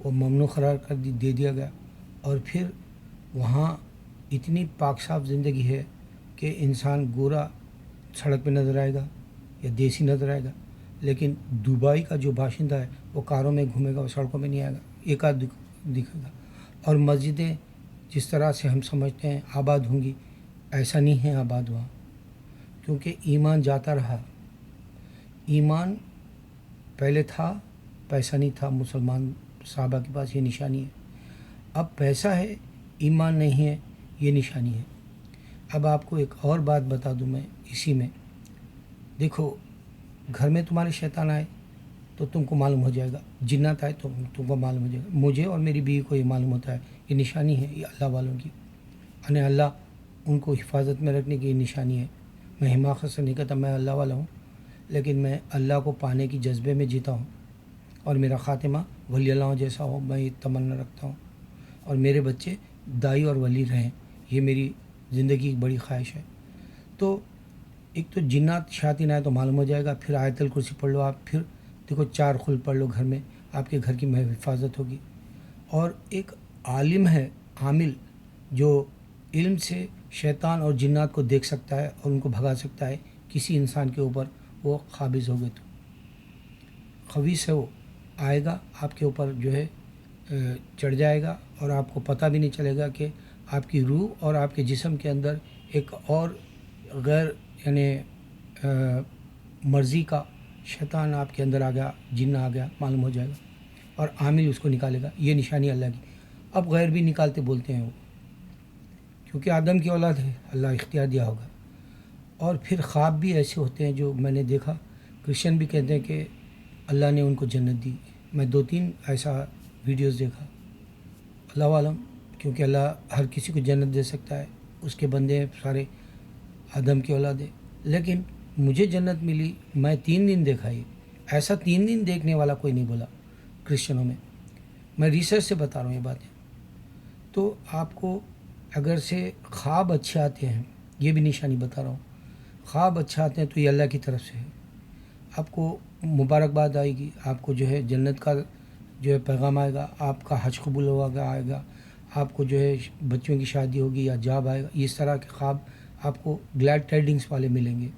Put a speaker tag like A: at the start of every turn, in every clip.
A: وہ ممنوع قرار دے دیا گیا، اور پھر وہاں اتنی پاک صاف زندگی ہے کہ انسان گورا سڑک پہ نظر آئے گا یا دیسی نظر آئے گا، لیکن دبئی کا جو باشندہ ہے وہ کاروں میں گھومے گا، وہ سڑکوں میں نہیں آئے گا، ایک آدھ دکھے گا۔ اور مسجدیں جس طرح سے ہم سمجھتے ہیں آباد ہوں گی، ایسا نہیں ہے آباد وہاں، کیونکہ ایمان جاتا رہا۔ ایمان پہلے تھا، پیسہ نہیں تھا، مسلمان صحابہ کے پاس یہ نشانی ہے۔ اب پیسہ ہے، ایمان نہیں ہے، یہ نشانی ہے۔ اب آپ کو ایک اور بات بتا دوں میں اسی میں، دیکھو گھر میں تمہارے شیطان آئے تو تم کو معلوم ہو جائے گا، جنات آئے تو تم کو معلوم ہو جائے گا، مجھے اور میری بیوی کو یہ معلوم ہوتا ہے، یہ نشانی ہے، یہ اللہ والوں کی، یعنی اللہ ان کو حفاظت میں رکھنے کی یہ نشانی ہے۔ میں حماقت سے نہیں کہتا میں اللہ والا ہوں، لیکن میں اللہ کو پانے کی جذبے میں جیتا ہوں، اور میرا خاتمہ ولی اللہ جیسا ہو، میں یہ تمنا رکھتا ہوں، اور میرے بچے دائی اور ولی رہیں، یہ میری زندگی کی بڑی خواہش ہے۔ تو ایک تو جنات شیاطین آئے تو معلوم ہو جائے گا، پھر آیت الکرسی پڑھ لو آپ، پھر دیکھو 4 خل پڑھ لو گھر میں، آپ کے گھر کی حفاظت ہوگی۔ اور ایک عالم ہے عامل جو علم سے شیطان اور جنات کو دیکھ سکتا ہے اور ان کو بھگا سکتا ہے کسی انسان کے اوپر، وہ قابض ہو گئے تو خویس ہے، وہ آئے گا آپ کے اوپر جو ہے چڑھ جائے گا، اور آپ کو پتہ بھی نہیں چلے گا کہ آپ کی روح اور آپ کے جسم کے اندر ایک اور غیر یعنی مرضی کا شیطان آپ کے اندر آ گیا، جن آ گیا، معلوم ہو جائے گا، اور عامل اس کو نکالے گا۔ یہ نشانی اللہ کی۔ اب غیر بھی نکالتے بولتے ہیں وہ، کیونکہ آدم کی اولاد ہے، اللہ اختیار دیا ہوگا۔ اور پھر خواب بھی ایسے ہوتے ہیں جو میں نے دیکھا، کرسچن بھی کہتے ہیں کہ اللہ نے ان کو جنت دی۔ میں 2-3 ایسا ویڈیوز دیکھا، اللہ عالم، کیونکہ اللہ ہر کسی کو جنت دے سکتا ہے، اس کے بندے سارے آدم کی اولاد ہے، لیکن مجھے جنت ملی، میں 3 دن دیکھا، یہ ایسا 3 دن دیکھنے والا کوئی نہیں بولا کرسچنوں میں ریسرچ سے بتا رہا ہوں یہ باتیں۔ تو آپ کو اگر سے خواب اچھے آتے ہیں، یہ بھی نشانی بتا رہا ہوں، خواب اچھے آتے ہیں تو یہ اللہ کی طرف سے ہے، آپ کو مبارکباد آئے گی، آپ کو جو ہے جنت کا جو ہے پیغام آئے گا، آپ کا حج قبول آئے گا، آپ کو جو ہے بچوں کی شادی ہوگی یا جاب آئے گا، اس طرح کے خواب آپ کو گلیڈ ٹائڈنگس والے ملیں گے۔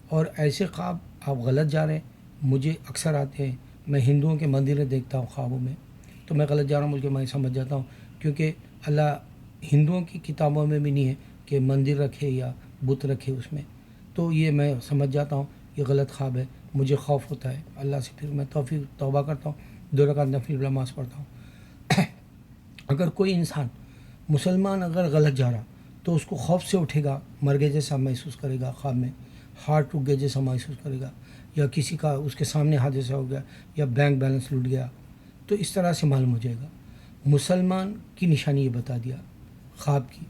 A: اور ایسے خواب آپ غلط جا رہے ہیں، مجھے اکثر آتے ہیں، میں ہندوؤں کے مندریں دیکھتا ہوں خوابوں میں، تو میں غلط جا رہا ہوں بول کے میں سمجھ جاتا ہوں، کیونکہ اللہ ہندوؤں کی کتابوں میں بھی نہیں ہے کہ مندر رکھے یا بت رکھے اس میں، تو یہ میں سمجھ جاتا ہوں یہ غلط خواب ہے، مجھے خوف ہوتا ہے اللہ سے، پھر میں توبہ کرتا ہوں، 2 رکعت نفل نماز پڑھتا ہوں۔ اگر کوئی انسان مسلمان اگر غلط جا رہا تو اس کو خوف سے اٹھے گا، مر گئے جیسا محسوس کرے گا، خواب میں ہارٹ رک گیا جیسا محسوس کرے گا، یا کسی کا اس کے سامنے حادثہ ہو گیا، یا بینک بیلنس لٹ گیا، تو اس طرح سے معلوم ہو جائے گا۔ مسلمان کی نشانی یہ بتا دیا خواب کی۔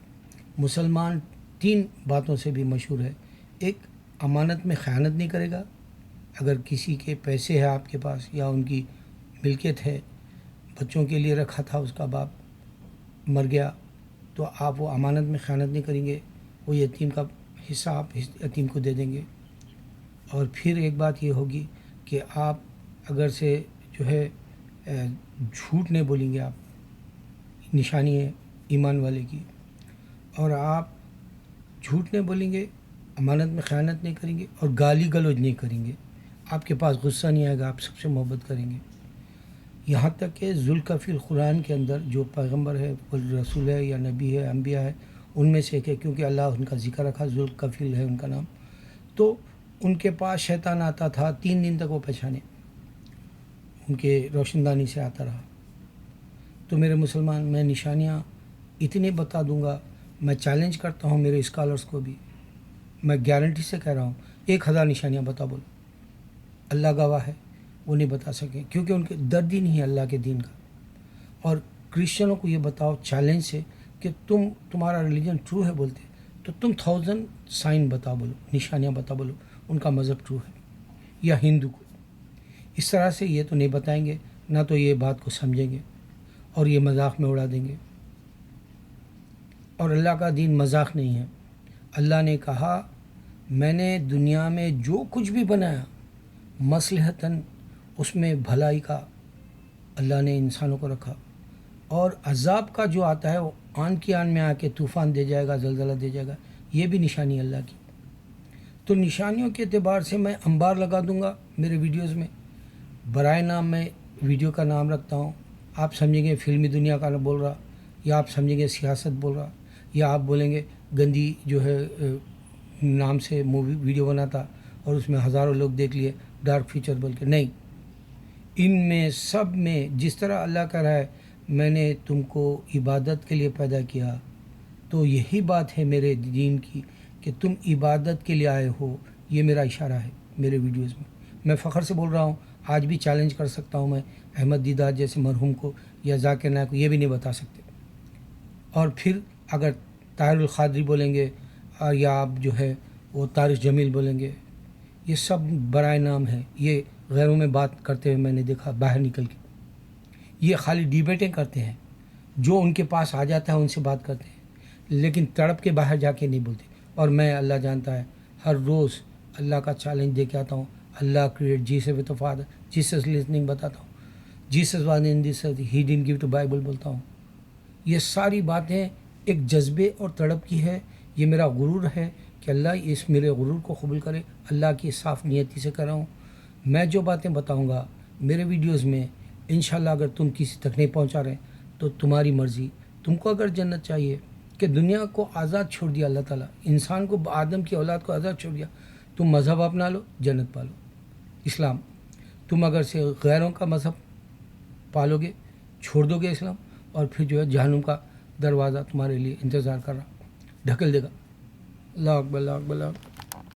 A: مسلمان 3 باتوں سے بھی مشہور ہے، ایک امانت میں خیانت نہیں کرے گا، اگر کسی کے پیسے ہے آپ کے پاس یا ان کی ملکیت ہے، بچوں کے لیے رکھا تھا، اس کا باپ مر گیا، تو آپ وہ امانت میں خیانت نہیں کریں گے، وہ یتیم کا حصہ آپ یتیم کو دے دیں گے۔ اور پھر ایک بات یہ ہوگی کہ آپ اگر سے جو ہے جھوٹ نہیں بولیں گے، آپ نشانی ہے ایمان والے کی، اور آپ جھوٹ نہیں بولیں گے، امانت میں خیانت نہیں کریں گے، اور گالی گلوج نہیں کریں گے، آپ کے پاس غصہ نہیں آئے گا، آپ سب سے محبت کریں گے۔ یہاں تک کہ ذوالکفیل قرآن کے اندر جو پیغمبر ہے، رسول ہے یا نبی ہے، انبیاء ہے، ان میں سے ایک ہے، کیونکہ اللہ ان کا ذکر رکھا، ذوالکفیل ہے ان کا نام، تو ان کے پاس شیطان آتا تھا، 3 دن تک وہ پہچانے، ان کے روشن دانی سے آتا رہا۔ تو میرے مسلمان، میں نشانیاں اتنی بتا دوں گا، میں چیلنج کرتا ہوں میرے اسکالرس کو بھی، میں گارنٹی سے کہہ رہا ہوں 1000 نشانیاں بتا بولو، اللہ گواہ ہے وہ نہیں بتا سکے، کیونکہ ان کے درد ہی نہیں ہے اللہ کے دین کا۔ اور کرسچنوں کو یہ بتاؤ چیلنج سے کہ تمہارا ریلیجن ٹرو ہے بولتے، تو تم 1000 سائن بتا بولو، نشانیاں بتا بولو ان کا مذہب ٹرو ہے، یا ہندو کو۔ اس طرح سے یہ تو نہیں بتائیں گے، نہ تو یہ بات کو سمجھیں گے، اور یہ مذاق میں اڑا دیں گے۔ اور اللہ کا دین مذاق نہیں ہے۔ اللہ نے کہا میں نے دنیا میں جو کچھ بھی بنایا مصلحتاً، اس میں بھلائی کا اللہ نے انسانوں کو رکھا، اور عذاب کا جو آتا ہے وہ آن کی آن میں آ کے طوفان دے جائے گا، زلزلہ دے جائے گا، یہ بھی نشانی اللہ کی۔ تو نشانیوں کے اعتبار سے میں انبار لگا دوں گا میرے ویڈیوز میں، برائے نام میں ویڈیو کا نام رکھتا ہوں۔ آپ سمجھیں گے فلمی دنیا کا بول رہا، یا آپ سمجھیں گے سیاست بول رہا، یا آپ بولیں گے گندی جو ہے نام سے مووی ویڈیو بناتا اور اس میں ہزاروں لوگ دیکھ لیے، ڈارک فیچر بول کے۔ نہیں، ان میں سب میں جس طرح اللہ کہہ رہا ہے میں نے تم کو عبادت کے لیے پیدا کیا، تو یہی بات ہے میرے دین کی کہ تم عبادت کے لیے آئے ہو۔ یہ میرا اشارہ ہے میرے ویڈیوز میں فخر سے بول رہا ہوں۔ آج بھی چیلنج کر سکتا ہوں میں احمد دیدار جیسے مرحوم کو یا ذاکر نائک کو، یہ بھی نہیں بتا سکتے۔ اور پھر اگر طاہر القادری بولیں گے اور یا آپ جو ہے وہ طارق جمیل بولیں گے، یہ سب برائے نام ہے۔ یہ غیروں میں بات کرتے ہوئے میں نے دیکھا باہر نکل کے، یہ خالی ڈیبیٹیں کرتے ہیں، جو ان کے پاس آ جاتا ہے ان سے بات کرتے ہیں، لیکن تڑپ کے باہر جا کے نہیں بولتے۔ اور میں اللہ جانتا ہے ہر روز اللہ کا چیلنج دے کے آتا ہوں۔ اللہ create Jesus with a father, Jesus listening بتاتا ہوں، Jesus was in this earth he didn't give to Bible بولتا ہوں۔ یہ ساری باتیں ایک جذبے اور تڑپ کی ہے۔ یہ میرا غرور ہے کہ اللہ اس میرے غرور کو قبول کرے۔ اللہ کی صاف نیتی سے کر رہا ہوں۔ میں جو باتیں بتاؤں گا میرے ویڈیوز میں، انشاءاللہ اگر تم کسی تک نہیں پہنچا رہے تو تمہاری مرضی۔ تم کو اگر جنت چاہیے کہ دنیا کو آزاد چھوڑ دیا اللہ تعالیٰ، انسان کو، آدم کی اولاد کو آزاد چھوڑ دیا، تم مذہب اپنا لو، جنت پالو، اسلام۔ تم اگر سے غیروں کا مذہب پالو گے، چھوڑ دو گے اسلام، اور پھر جو ہے جہنم کا دروازہ تمہارے لیے انتظار کر رہا، ڈھکل دے گا۔ اللہ اکبر، اللہ اکبر، اللہ اکبر۔